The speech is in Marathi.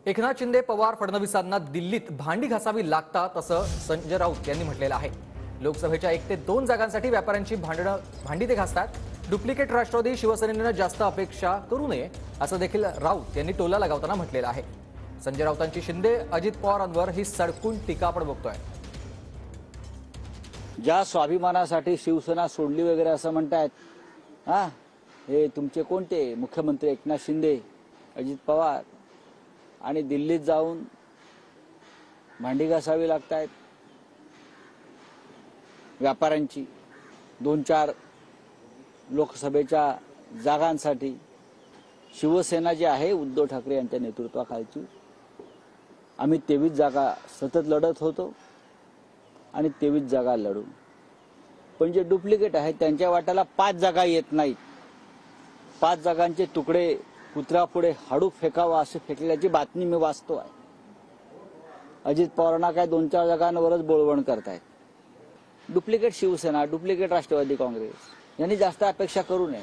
एकनाथ शिंदे पवार फडणवीसांना दिल्लीत भांडी घासावी लागतात असं संजय राऊत यांनी म्हटलेलं आहे। लोकसभेच्या 1 ते 2 जागांसाठी व्यापाऱ्यांची भांडी ते घासतात। डुप्लिकेट राष्ट्रवादी शिवसेनेनं जास्त अपेक्षा करू नये असं देखील राऊत यांनी टोला लगावताना म्हटलेलं आहे। संजय राऊतांची शिंदे अजित पवारांवर ही सडकून टीका आपण बघतोय। ज्या स्वाभिमानासाठी शिवसेना सोडली वगैरे असं म्हणतायत, हे तुमचे कोणते मुख्यमंत्री एकनाथ शिंदे, अजित पवार आणि दिल्लीत जाऊन भांडी घासावी लागतायत व्यापाऱ्यांची 2-4 लोकसभेच्या जागांसाठी। शिवसेना जी आहे उद्धव ठाकरे यांच्या नेतृत्वाखालची, आम्ही 23 जागा सतत लढत होतो आणि 23 जागा लढू। पण जे डुप्लिकेट आहेत त्यांच्या वाट्याला 5 जागा येत नाहीत। 5 जागांचे तुकडे कुत्र्यापुढे हाडू फेकावा असे फेकल्याची बातमी मी वाचतोय। अजित पवारांना काय 2-4 जागांवरच बोलवण करतायत। डुप्लिकेट शिवसेना, डुप्लिकेट राष्ट्रवादी काँग्रेस यांनी जास्त अपेक्षा करू नये।